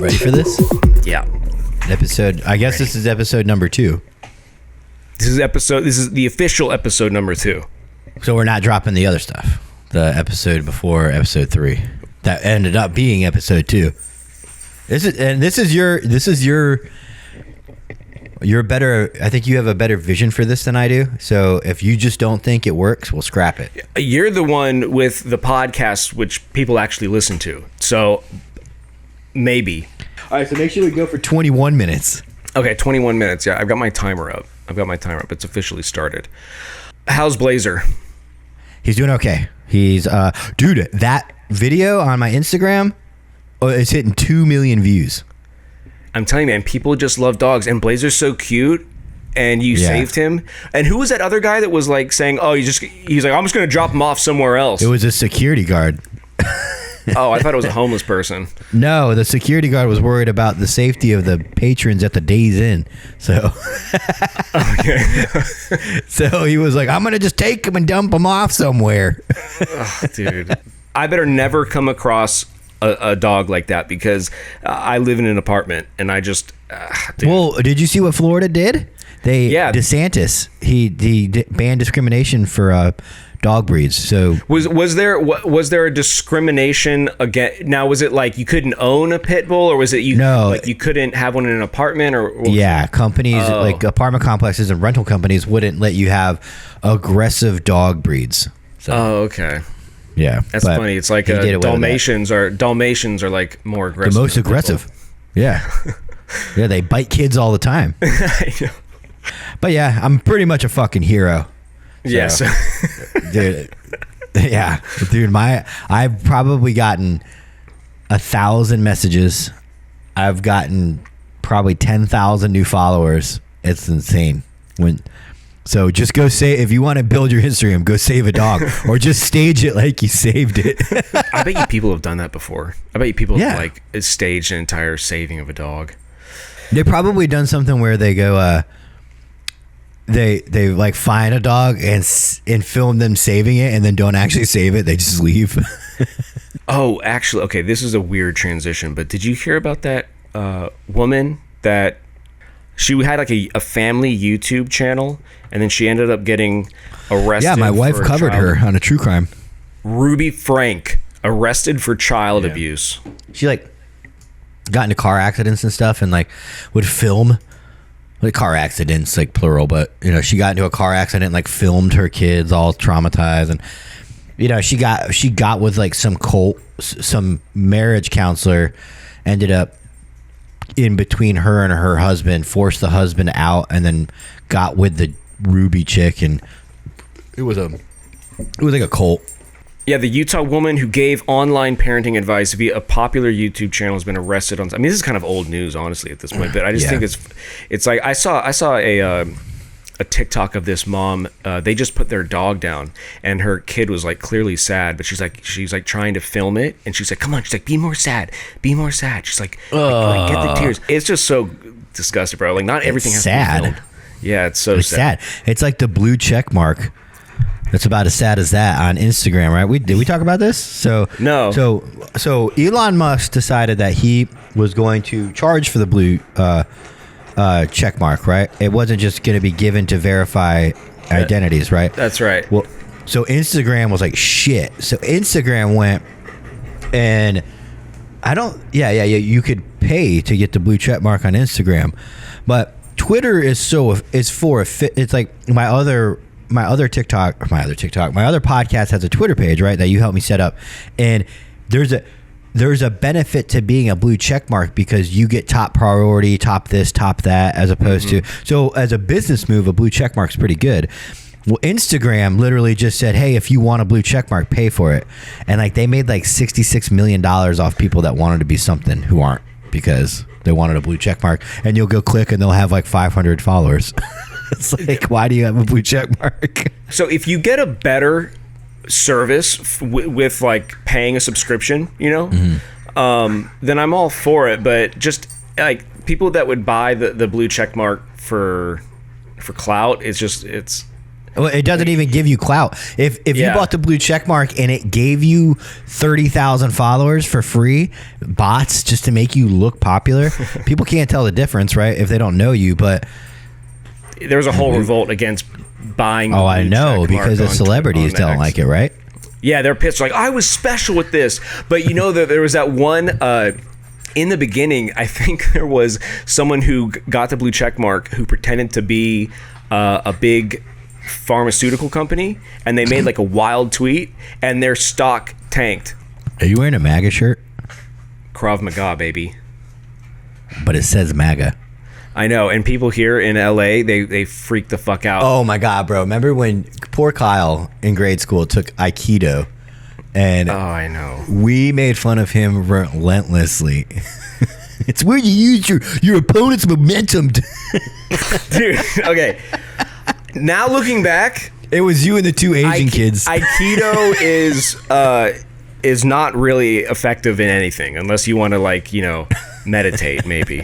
ready for this? Yeah. I guess this is episode number 2. This is the official episode number 2. So we're not dropping the other stuff. The episode before episode 3. That ended up being episode 2. This is your better. I think you have a better vision for this than I do. So if you just don't think it works, we'll scrap it. You're the one with the podcast which people actually listen to. So maybe. All right, so make sure we go for 21 minutes. Okay, 21 minutes. Yeah, I've got my timer up. It's officially started. How's Blazer? He's doing okay. He's dude, that video on my Instagram is hitting 2 million views. I'm telling you, man, people just love dogs, and Blazer's so cute. And you saved him. And who was that other guy that was like saying, "Oh, he's like, I'm just gonna drop him off somewhere else"? It was a security guard. Oh, I thought it was a homeless person. No, the security guard was worried about the safety of the patrons at the Days Inn. So, so he was like, "I'm gonna just take him and dump him off somewhere." Oh, dude, I better never come across a dog like that because I live in an apartment and I just. Well, did you see what Florida did? DeSantis he banned discrimination for dog breeds. So was there a discrimination again? Now was it like you couldn't own a pit bull, or was it you couldn't have one in an apartment, or companies like apartment complexes and rental companies wouldn't let you have aggressive dog breeds. So, okay. Yeah, that's funny. It's like Dalmatians are like more aggressive. The most aggressive. Yeah. Yeah, they bite kids all the time. I know. But yeah, I'm pretty much a fucking hero. So, yes. Dude. Yeah. Dude, I've probably gotten 1,000 messages. I've gotten probably 10,000 new followers. It's insane. So just go if you want to build your Instagram, go save a dog or just stage it like you saved it. I bet you people have done that before. I bet you people have like staged an entire saving of a dog. They've probably done something where they go, they like find a dog and film them saving it and then don't actually save it. They just leave. Oh, actually, okay, this is a weird transition, but did you hear about that woman that she had like a family YouTube channel and then she ended up getting arrested? Yeah, my wife covered her on a true crime. Ruby Frank arrested for child abuse. She like got into car accidents and stuff and like would film like car accidents, like plural, but you know, she got into a car accident and like filmed her kids all traumatized, and you know, she got with like some marriage counselor, ended up in between her and her husband, forced the husband out, and then got with the Ruby chick, and it was like a cult. Yeah, the Utah woman who gave online parenting advice via a popular YouTube channel has been arrested on. I mean, this is kind of old news, honestly, at this point. But I just think it's like I saw a TikTok of this mom. They just put their dog down, and her kid was like clearly sad, but she's like trying to film it, and she's like, "Come on," she's like, be more sad." She's like get the tears. It's just so disgusting, bro. Like not everything has sad. to be filmed. Yeah, it's so sad. It's like the blue check mark. It's about as sad as that on Instagram, right? Did we talk about this? So no. So Elon Musk decided that he was going to charge for the blue check mark, right? It wasn't just going to be given to verify identities, right? That's right. Well, so Instagram was like shit. So Instagram went and you could pay to get the blue check mark on Instagram, but Twitter is it's like my other podcast has a Twitter page, right, that you helped me set up, and there's a benefit to being a blue check mark because you get top priority, top this, top that, as opposed to, so as a business move, a blue check mark is pretty good. Well, Instagram literally just said, hey, if you want a blue check mark, pay for it, and like they made like $66 million off people that wanted to be something who aren't, because they wanted a blue check mark, and you'll go click and they'll have like 500 followers. It's like, why do you have a blue check mark? So if you get a better service with like paying a subscription, you know, then I'm all for it. But just like people that would buy the blue check mark for clout, it's Well, it doesn't even give you clout. If you bought the blue check mark and it gave you 30,000 followers for free, bots just to make you look popular, people can't tell the difference, right? If they don't know you, but there's a whole revolt against buying. Oh, I know, because the celebrities don't like it, right? Yeah, they're pissed. Like, I was special with this, but you know that there was that one. In the beginning, I think there was someone who got the blue check mark who pretended to be a big pharmaceutical company, and they made like a wild tweet, and their stock tanked. Are you wearing a MAGA shirt? Krav Maga, baby. But it says MAGA. I know, and people here in LA, they freak the fuck out. Oh my God, bro. Remember when poor Kyle in grade school took Aikido? And I know. We made fun of him relentlessly. It's where you use your opponent's momentum. Dude, okay. Now looking back, it was you and the two Asian kids. Aikido is not really effective in anything unless you want to, like, you know, meditate maybe.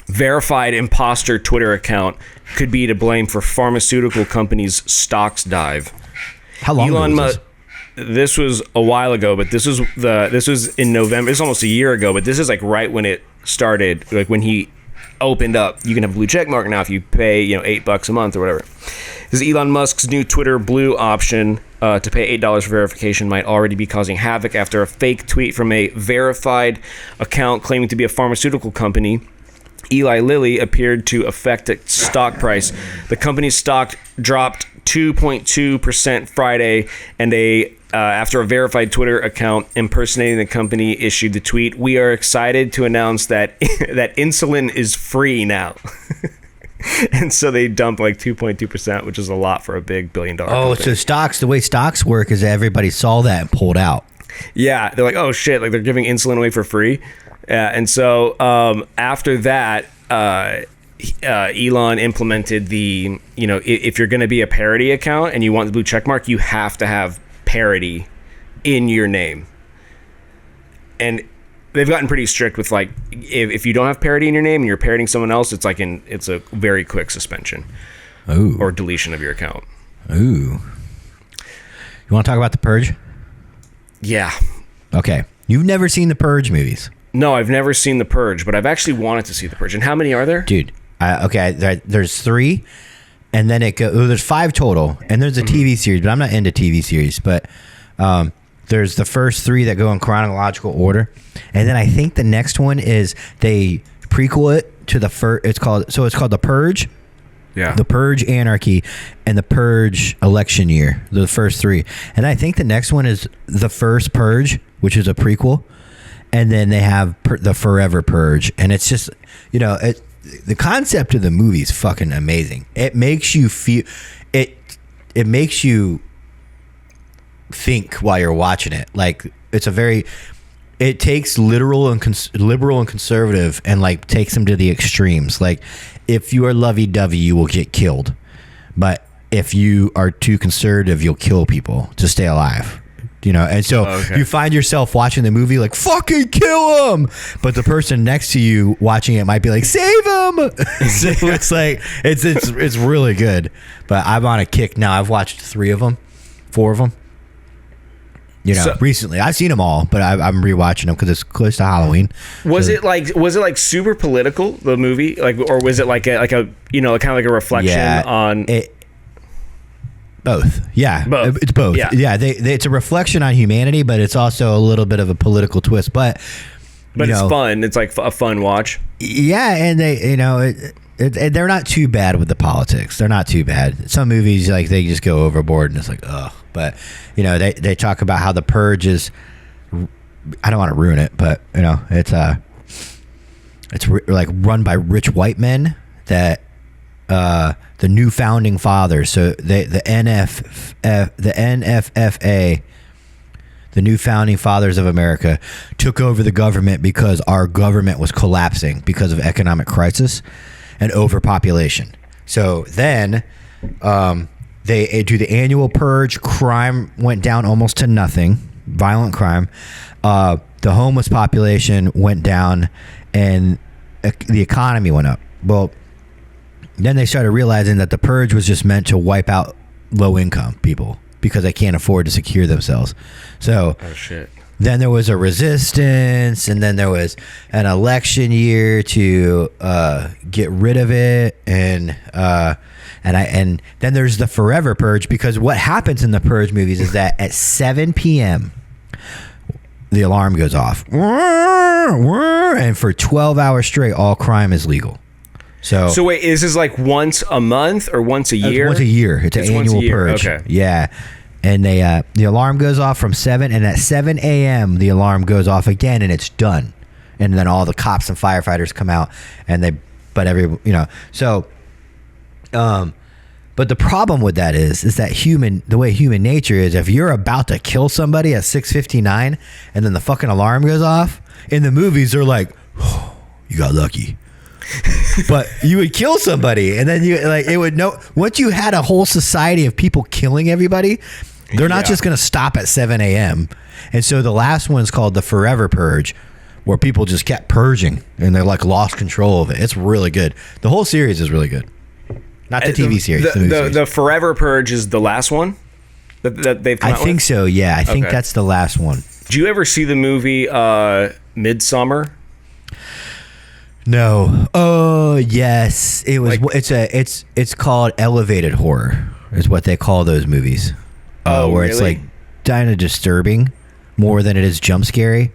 Verified imposter Twitter account could be to blame for pharmaceutical companies' stocks dive. How long ago was this? This was a while ago, but this was in November. It's almost a year ago, but this is like right when it started, like when he opened up. You can have a blue check mark now if you pay, you know, $8 a month or whatever. This is Elon Musk's new Twitter Blue option to pay $8 for verification might already be causing havoc after a fake tweet from a verified account claiming to be a pharmaceutical company, Eli Lilly, appeared to affect its stock price. The company's stock dropped 2.2% Friday, and after a verified Twitter account impersonating the company issued the tweet, "We are excited to announce that that insulin is free now." And so they dumped like 2.2%, which is a lot for a big billion-dollar company. So the way stocks work is everybody saw that and pulled out. Yeah, they're like, oh shit, like they're giving insulin away for free. And so after that, Elon implemented the, you know, if you're going to be a parody account and you want the blue check mark, you have to have parody in your name. And they've gotten pretty strict with, like, if you don't have parody in your name and you're parodying someone else, it's like it's a very quick suspension. Ooh. Or deletion of your account. Ooh. You want to talk about the Purge? Yeah. Okay. You've never seen the Purge movies? No, I've never seen the Purge, but I've actually wanted to see the Purge. And how many are there? Dude, okay, there's 3, and then there's 5 total, and there's a TV series, but I'm not into TV series, but there's the first 3 that go in chronological order, and then I think the next one is they prequel it to the first. It's called the Purge. Yeah. The Purge Anarchy and the Purge Election Year. The first 3, and I think the next one is the first Purge, which is a prequel. And then they have the Forever Purge. And it's just, you know, the concept of the movie is fucking amazing. It makes you feel, it makes you think while you're watching it. Like, it takes liberal and conservative and, like, takes them to the extremes. Like, if you are lovey-dovey, you will get killed. But if you are too conservative, you'll kill people to stay alive. You know, and so you find yourself watching the movie like, fucking kill him, but the person next to you watching it might be like, save him. So it's like it's really good. But I'm on a kick now. I've watched 4 of them. You know, recently I've seen them all, but I'm rewatching them because it's close to Halloween. Was it like super political, the movie, like, or was it like a you know, kind of like a reflection on it? Both. Yeah. Both. It's both. Yeah. It's a reflection on humanity, but it's also a little bit of a political twist. But it's fun. It's like a fun watch. Yeah, and they, you know, they're not too bad with the politics. They're not too bad. Some movies, like, they just go overboard and it's like, ugh. But, you know, they talk about how the Purge is, I don't want to ruin it, but, you know, it's like run by rich white men that the new founding fathers. So the NFFA, the new founding fathers of America, took over the government because our government was collapsing because of economic crisis and overpopulation. So then they do the annual purge. Crime went down almost to nothing. Violent crime. The homeless population went down, and the economy went up. Well, then they started realizing that the purge was just meant to wipe out low income people because they can't afford to secure themselves. So oh shit. Then there was a resistance, and then there was an election year to get rid of it, and then there's the forever purge, because what happens in the purge movies is that at 7 p.m. the alarm goes off, and for 12 hours straight, all crime is legal. So wait, is this like once a month or once a year? Once a year. It's an annual purge. Okay. Yeah. And the alarm goes off from 7, and at 7 a.m. the alarm goes off again, and it's done. And then all the cops and firefighters come out, and but the problem with that is that the way human nature is, if you're about to kill somebody at 6:59 and then the fucking alarm goes off, in the movies they're like, oh, you got lucky. But you would kill somebody, and then it would know, once you had a whole society of people killing everybody, they're not just going to stop at 7 a.m. And so the last one's called the Forever Purge, where people just kept purging and they like lost control of it. It's really good. The whole series is really good. Not the TV series. The Forever Purge is the last one that they've come out with? I think so, yeah. I think that's the last one. Did you ever see the movie Midsummer? No. Oh, yes. It was. It's called elevated horror, is what they call those movies. Where really? It's like kind of disturbing more than it is jump scary.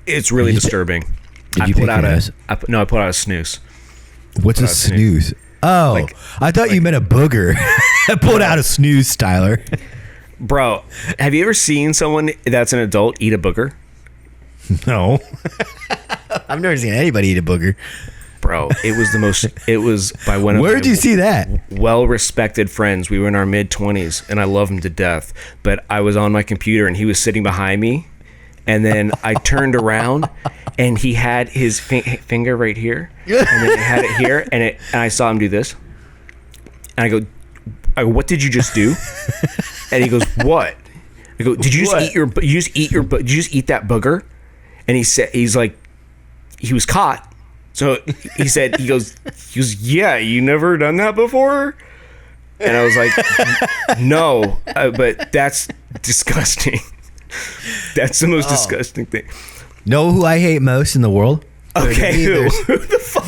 It's really disturbing. Did you pick your nose? I put out a snooze. What's a snooze? Oh, I thought you meant a booger. I pulled out a snooze, Tyler. Bro, have you ever seen someone that's an adult eat a booger? No. I've never seen anybody eat a booger. Bro, it was by one of Where'd you see that? Well-respected friends. We were in our mid-20s, and I love him to death. But I was on my computer, and he was sitting behind me, and then I turned around, and he had his finger right here, and then he had it here, and I saw him do this. And I go, what did you just do? And he goes, what? I go, did you just eat that booger? And he's like, he was caught. So he goes, yeah, you never done that before? And I was like, no, but that's disgusting. That's the most disgusting thing. Know who I hate most in the world? Okay, who the fuck?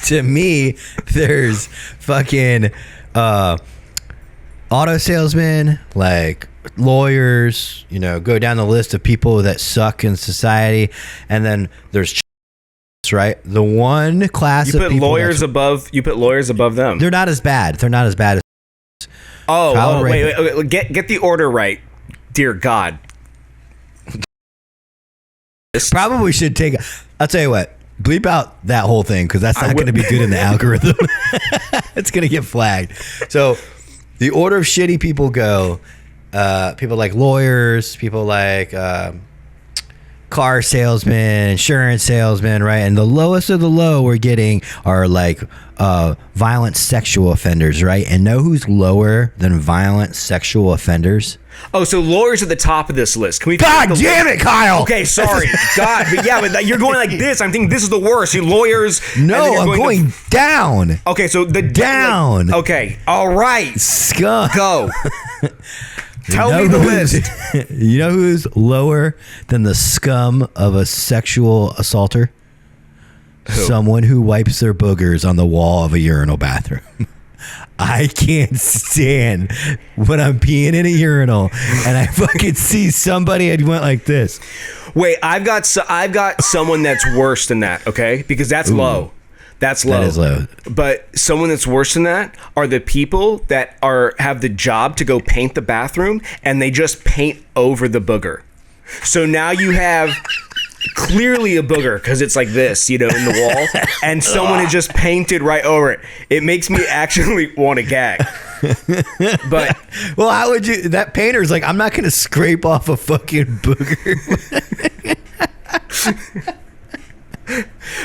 To me, there's fucking auto salesmen, like lawyers, go down the list of people that suck in society. And then there's right? The one class of people you put lawyers above them. They're not as bad. Wait, get the order right, dear God. Probably should take. I'll tell you what. Bleep out that whole thing, because that's not going to be good in the algorithm. It's going to get flagged. So the order of shitty people go. People like lawyers. People like. Car salesman, insurance salesman, right? And the lowest of the low we're getting are like violent sexual offenders, right? And know who's lower than violent sexual offenders? Oh, so lawyers at the top of this list. Can we? God damn it, Kyle! Okay, sorry, God, but you're going like this. I'm thinking this is the worst. You lawyers. No, I'm going down. Okay, so the down. Okay, all right. Scum. Go. Tell me the list. You know who's lower than the scum of a sexual assaulter? Who? Someone who wipes their boogers on the wall of a urinal bathroom. I can't stand when I'm peeing in a urinal and I fucking see somebody and went like this. Wait, I've got someone that's worse than that, okay? Because that's low. That's low. That is low. But someone that's worse than that are the people that have the job to go paint the bathroom, and they just paint over the booger. So now you have clearly a booger because it's like this, in the wall, and someone had just painted right over it. It makes me actually want to gag. But well, how would you? That painter's like, I'm not going to scrape off a fucking booger.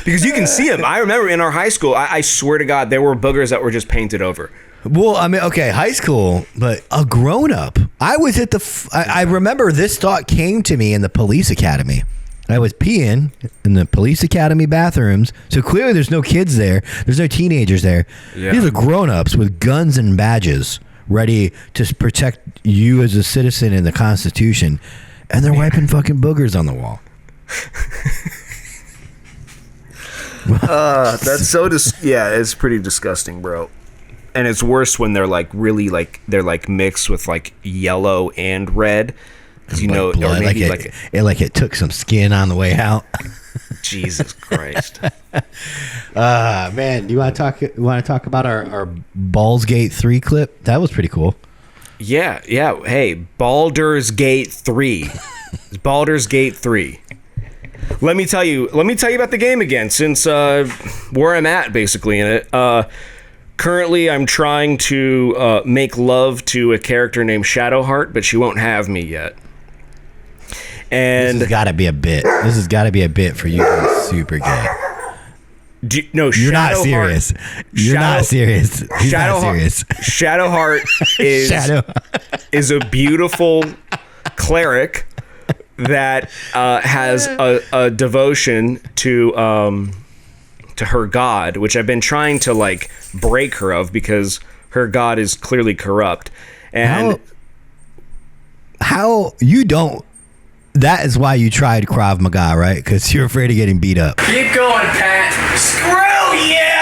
Because you can see them. I remember in our high school, I swear to God, there were boogers that were just painted over. Well, I mean, okay, high school, but a grown up. I was at I remember this thought came to me in the police academy. I was peeing in the police academy bathrooms. So clearly there's no kids there. There's no teenagers there. Yeah. These are grown-ups with guns and badges ready to protect you as a citizen in the Constitution. And they're wiping fucking boogers on the wall. That's so it's pretty disgusting, bro. And it's worse when they're like really like they're like mixed with like yellow and red. Because you know, blood, or maybe it took some skin on the way out. Jesus Christ. Man, you want to talk about our Baldur's Gate 3 clip? That was pretty cool. Yeah. Hey, Baldur's Gate 3. Baldur's Gate 3. Let me tell you about the game again, since where I'm at basically in it. Currently, I'm trying to make love to a character named Shadowheart, but she won't have me yet. And this has got to be a bit. This has got to be a bit for you to be super gay. You're not serious. You're not serious. He's not serious. Shadowheart is a beautiful cleric that has a devotion to her god, which I've been trying to like break her of because her god is clearly corrupt. And how you don't. That is why you tried Krav Maga, right? Because you're afraid of getting beat up. Keep going, Pat. Screw you!